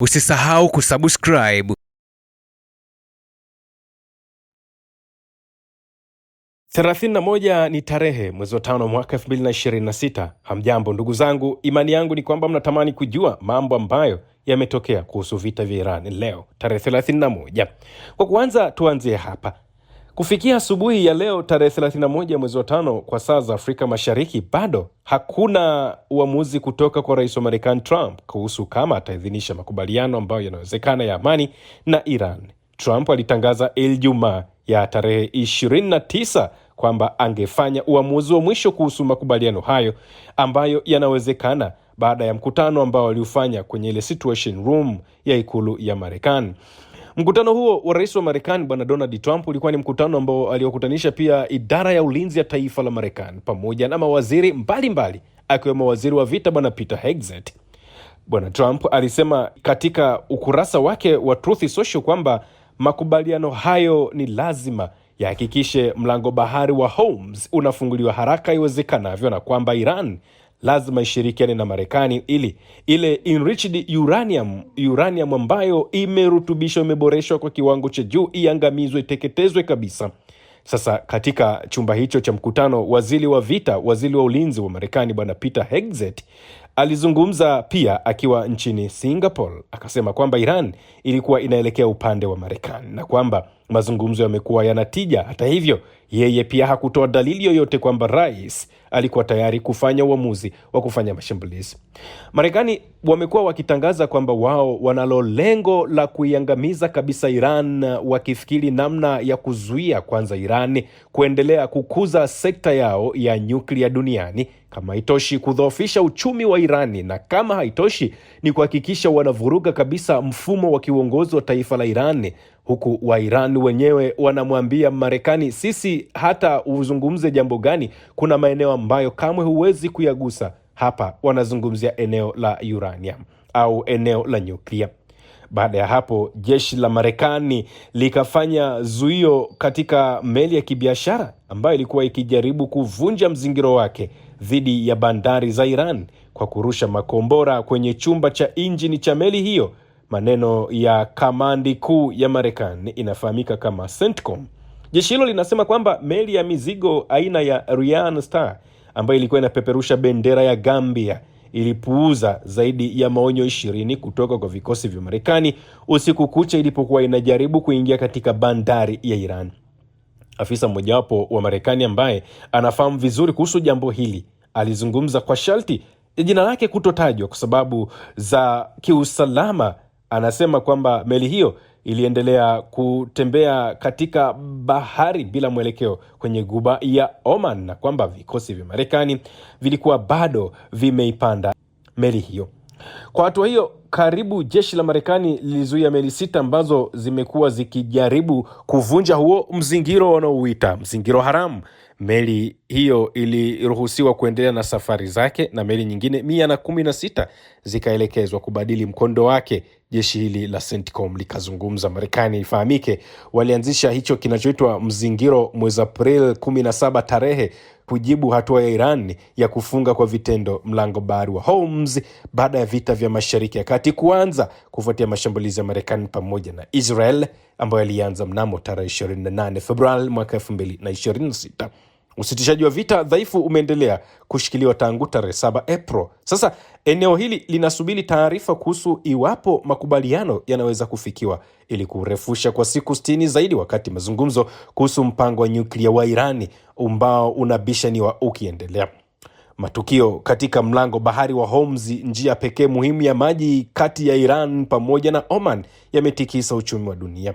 Usisahau kusubscribe. 31 ni tarehe mwezi wa 5 mwaka 2026. Hamjambo ndugu zangu, imani yangu ni kwamba mnatamani kujua mambo ambayo yametokea kuhusu vita vya Iran leo tarehe 31. Kwa kuanza tuanzie hapa. Kufikia asubuhi ya leo tarehe 31 mwezi wa 5 kwa saa za Afrika Mashariki, bado hakuna uamuzi kutoka kwa rais wa Marekani Trump kuhusu kama ataidhinisha makubaliano ambayo yanawezekana ya amani na Iran. Trump alitangaza Ijumaa ya tarehe 29 kwamba angefanya uamuzi wa mwisho kuhusu makubaliano hayo ambayo yanawezekana baada ya mkutano ambao aliufanya kwenye ile Situation Room ya ikulu ya Marekani. Mkutano huo wa rais wa Marekani bwana Donald Trump ulikuwa ni mkutano ambao aliokutanisha pia idara ya ulinzi ya taifa la Marekani pamoja na mawaziri mbalimbali akiwemo waziri wa vita bwana Peter Hegseth. Bwana Trump alisema katika ukurasa wake wa Truth Social kwamba makubaliano hayo ni lazima yahakikishe mlango bahari wa Hormuz unafunguliwa haraka iwezekanavyo, na kwamba Iran lazima ishirikiane na Marekani ili ile enriched uranium ambayo imerutubishwa, imeboreshwa kwa kiwango cha juu, iangamizwe, iteketezwe kabisa. Sasa katika chumba hicho cha mkutano, waziri wa ulinzi wa Marekani bwana Peter Hegseth alizungumza pia akiwa nchini Singapore. Akasema kwamba Iran ilikuwa inaelekea upande wa Marekani na kwamba mazungumzo yamekuwa yanatija. Hata hivyo, yeye pia hakutoa dalili yoyote kwamba rais alikuwa tayari kufanya uamuzi wa kufanya mashambulizi. Marekani wamekuwa wakitangaza kwamba wao wanalo lengo la kuiangamiza kabisa Iran, wakifikiri namna ya kuzuia kwanza Iran kuendelea kukuza sekta yao ya nyuklia duniani, kama haitoshi kudhoofisha uchumi wa Irani, na kama haitoshi ni kuhakikisha wanavuruga kabisa mfumo wa kiuongozi wa taifa la Irani, huku wa Iran wenyewe wanamwambia Marekani, sisi hata uzungumze jambo gani, kuna maeneo ambayo kamwe huwezi kuyagusa. Hapa wanazungumzia eneo la uranium au eneo la nyuklia. Baada ya hapo, jeshi la Marekani likafanya zuio katika meli ya kibiashara ambayo ilikuwa ikijaribu kuvunja mzingiro wake dhidi ya bandari za Iran kwa kurusha makombora kwenye chumba cha injini cha meli hiyo. Maneno ya kamandi kuu ya Marekani inafahamika kama CENTCOM. Jeshi hilo linasema kwamba meli ya mizigo aina ya Ryan Star ambayo ilikuwa inapeperusha bendera ya Gambia ilipuuza zaidi ya maonyo 20 kutoka kwa vikosi vya Marekani usiku kucha ilipokuwa inajaribu kuingia katika bandari ya Iran. Afisa mmojawapo wa Marekani ambaye anafahamu vizuri kuhusu jambo hili alizungumza kwa sharti jina lake kutotajwa kwa sababu za kiusalama. Anasema kwamba meli hiyo iliendelea kutembea katika bahari bila mwelekeo kwenye guba ya Oman, na kwamba vikosi vya Marekani vilikuwa bado vimeipanda meli hiyo. Kwa hatua hiyo, karibu jeshi la Marekani lilizuia meli 6 ambazo zimekuwa zikijaribu kuvunja huo mzingiro wanaouita mzingiro haramu. Meli hiyo iliruhusiwa kuendelea na safari zake na meli nyingine 116 zikaelekezwa kubadili mkondo wake. Jeshi hili la CENTCOM likazungumza. Marekani ifahamike, walianzisha hicho kinachoitwa mzingiro mwezi April 17 tarehe kujibu hatua ya Iran ya kufunga kwa vitendo mlango bahari wa Hormuz baada ya vita vya Mashariki ya Kati kuanza kufuatia mashambulizi ya Marekani pamoja na Israel ambayo yalianza mnamo tarehe 28 Februari mwaka 2026. Usitishaji wa vita dhaifu umeendelea kushikiliwa tangu tarehe 7 April. Sasa eneo hili linasubiri taarifa kuhusu iwapo makubaliano yanaweza kufikiwa ili kurefusha kwa siku 60 zaidi, wakati mazungumzo kuhusu mpango wa nyuklia wa Irani ambao unabishaniwa ukiendelea. Matukio katika mlango bahari wa Hormuz, njia pekee muhimu ya maji kati ya Iran pamoja na Oman, yametikisa uchumi wa dunia.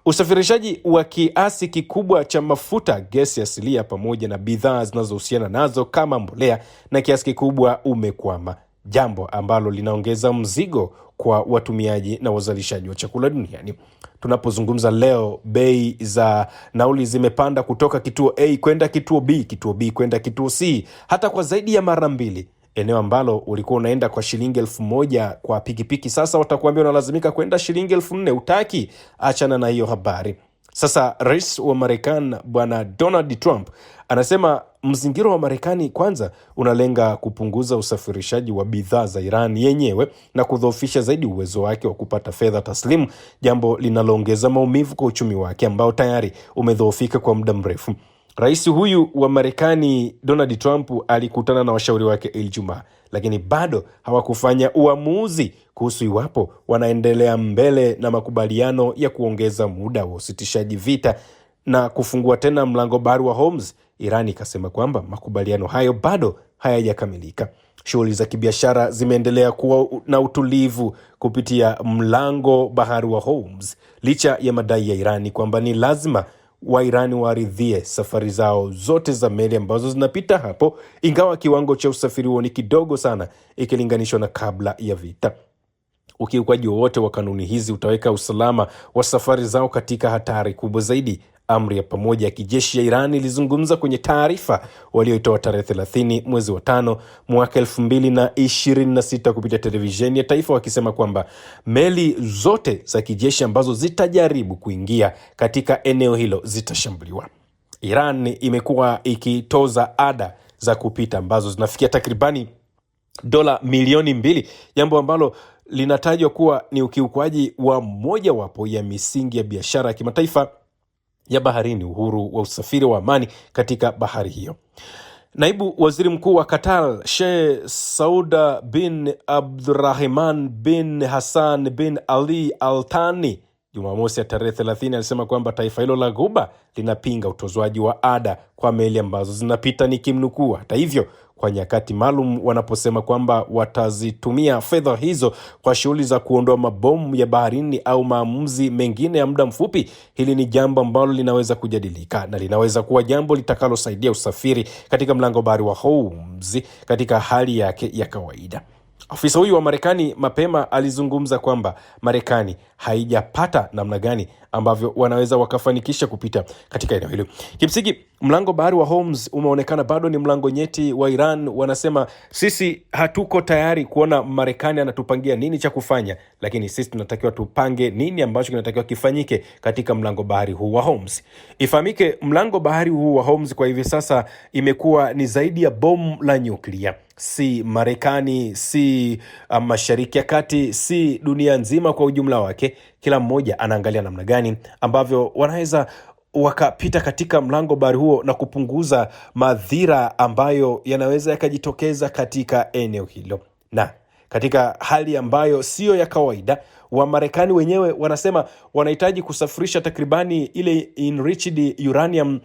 Usafirishaji wa kiasi kikubwa cha mafuta, gesi asilia pamoja na bidhaa zinazohusiana nazo kama mbolea na kiasi kikubwa umekwama, jambo ambalo linaongeza mzigo kwa watumiaji na wazalishaji wa chakula duniani. Tunapozungumza leo, bei za nauli zimepanda kutoka kituo A kwenda kituo B, kituo B kwenda kituo C, hata kwa zaidi ya mara 2. Eneo ambalo ulikuwa unaenda kwa shilingi 1,000 kwa pikipiki, sasa watakuambia unalazimika kwenda shilingi 4,000. Utaki, achana na hiyo habari. Sasa rais wa Marekani bwana Donald Trump anasema mzingiro wa Marekani kwanza unalenga kupunguza usafirishaji wa bidhaa za Iran yenyewe na kudhoofisha zaidi uwezo wake wa kupata fedha taslimu, jambo linaloongeza maumivu kwa uchumi wake ambao tayari umedhoofika kwa muda mrefu. Rais huyu wa Marekani Donald Trump alikutana na washauri wake Ijumaa, lakini bado hawakufanya uamuzi kuhusu iwapo wanaendelea mbele na makubaliano ya kuongeza muda wa usitishaji vita na kufungua tena mlango bahari wa Hormuz. Iran ikasema kwamba makubaliano hayo bado hayajakamilika. Shughuli za kibiashara zimeendelea kuwa na utulivu kupitia mlango bahari wa Hormuz, licha ya madai ya Irani kwamba ni lazima Wairani waridhie safari zao zote za meli ambazo zinapita hapo, ingawa kiwango cha usafiri huo ni kidogo sana ikilinganishwa na kabla ya vita. Ukiukwaji wowote wa kanuni hizi utaweka usalama wa safari zao katika hatari kubwa zaidi. Amri ya pamoja ya kijeshi ya Iran ilizungumza kwenye taarifa walioitoa tarehe 30 mwezi wa 5 mwaka 2026 kupitia televisheni ya taifa, wakisema kwamba meli zote za kijeshi ambazo zitajaribu kuingia katika eneo hilo zitashambuliwa. Iran imekuwa ikitoza ada za kupita ambazo zinafikia takribani dola milioni 2, jambo ambalo linatajwa kuwa ni ukiukwaji wa mojawapo ya misingi ya biashara ya kimataifa ya baharini, uhuru wa usafiri wa amani katika bahari hiyo. Naibu waziri mkuu wa Qatar Sheikh Sauda bin Abdurrahman bin Hassan bin Ali Al Thani Jumamosi ya tarehe 30 alisema kwamba taifa hilo la Ghuba linapinga utozwaji wa ada kwa meli ambazo zinapita, nikimnukuu. Hata hivyo, kwa nyakati maalum wanaposema kwamba watazitumia fedha hizo kwa shughuli za kuondoa mabomu ya baharini au maamuzi mengine ya muda mfupi, hili ni jambo ambalo linaweza kujadilika na linaweza kuwa jambo litakalosaidia usafiri katika mlango bahari wa Hormuz katika hali yake ya kawaida. Afisa huyu wa Marekani mapema alizungumza kwamba Marekani haijapata namna gani ambavyo wanaweza wakafanikisha kupita katika eneo hilo. Kimsingi, mlango bahari wa Hormuz umeonekana bado ni mlango nyeti wa Iran. Wanasema sisi hatuko tayari kuona Marekani anatupangia nini cha kufanya, lakini sisi tunatakiwa tupange nini ambacho kinatakiwa kifanyike katika mlango bahari huu wa Hormuz. Ifahamike, mlango bahari huu wa Hormuz kwa hivi sasa imekuwa ni zaidi ya bomu la nyuklia. Si Marekani, si Mashariki ya Kati, si dunia nzima kwa ujumla wake. Kila mmoja anaangalia namna gani ambavyo wanaweza wakapita katika mlango bahari huo na kupunguza madhira ambayo yanaweza yakajitokeza katika eneo hilo. Na katika hali ambayo sio ya kawaida, wa Marekani wenyewe wanasema wanahitaji kusafirisha takribani ile enriched uranium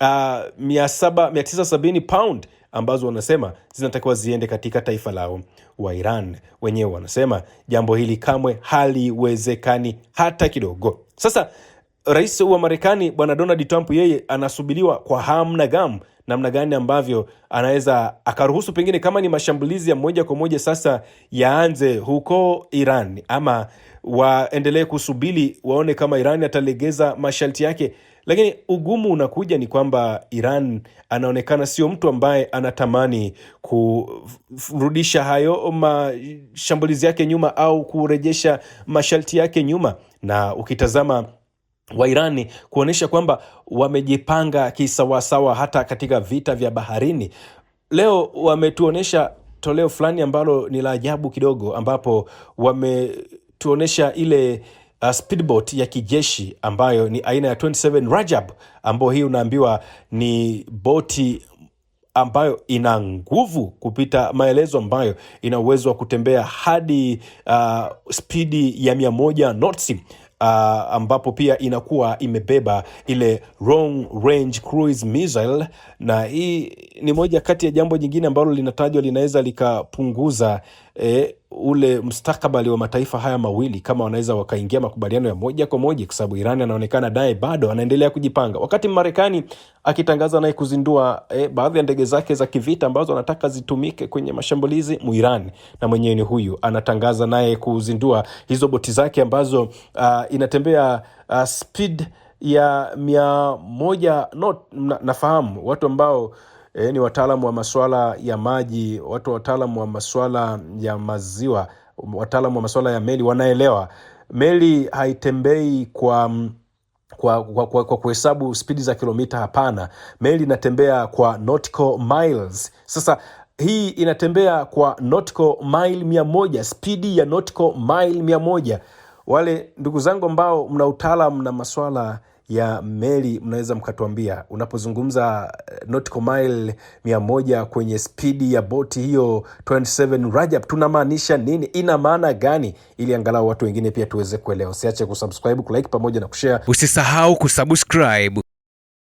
970 pound ambazo wanasema zinatakiwa ziende katika taifa lao. Wa Iran wenyewe wanasema jambo hili kamwe haliwezekani hata kidogo. Sasa rais wa Marekani bwana Donald Trump, yeye anasubiriwa kwa hamu na gamu namna gani ambavyo anaweza akaruhusu pengine kama ni mashambulizi ya moja kwa moja sasa yaanze huko Iran, ama waendelee kusubiri waone kama Iran atalegeza masharti yake. Lakini ugumu unakuja ni kwamba Iran anaonekana sio mtu ambaye anatamani kurudisha hayo mashambulizi yake nyuma au kurejesha masharti yake nyuma, na ukitazama wa Irani kuonesha kwamba wamejipanga kisawasawa hata katika vita vya baharini. Leo wametuonesha toleo fulani ambalo ni la ajabu kidogo, ambapo wametuonesha ile speedboat ya kijeshi ambayo ni aina ya 27 Rajab, ambayo hii unaambiwa ni boti ambayo ina nguvu kupita maelezo, ambayo ina uwezo wa kutembea hadi spidi ya 100 knots, ambapo pia inakuwa imebeba ile long range cruise missile. Na hii ni moja kati ya jambo jingine ambalo linatajwa linaweza likapunguza ule mustakabali wa mataifa haya mawili kama wanaweza wakaingia makubaliano ya moja kwa moja, kwa sababu Iran anaonekana naye bado anaendelea kujipanga, wakati Marekani akitangaza naye kuzindua baadhi ya ndege zake za kivita ambazo anataka zitumike kwenye mashambulizi mu Iran. Na mwenyewe ni huyu anatangaza naye kuzindua hizo boti zake ambazo inatembea speed ya 100 knot. Nafahamu watu ambao ni wataalamu wa masuala ya maji, watu wataalamu wa masuala ya maziwa, wataalamu wa masuala ya meli wanaelewa meli haitembei kwa kwa kuhesabu spidi za kilomita, hapana. Meli inatembea kwa nautical miles. Sasa hii inatembea kwa nautical mile 100, spidi ya nautical mile 100. Wale ndugu zangu ambao mna utaalamu na maswala ya meli, mnaweza mkatuambia unapozungumza nautical mile 100 kwenye spidi ya boti hiyo 27 Rajab, tunamaanisha nini? Ina maana gani? Ili angalau watu wengine pia tuweze kuelewa. Usiache kusubscribe, kulike pamoja na kushare. Usisahau kusubscribe.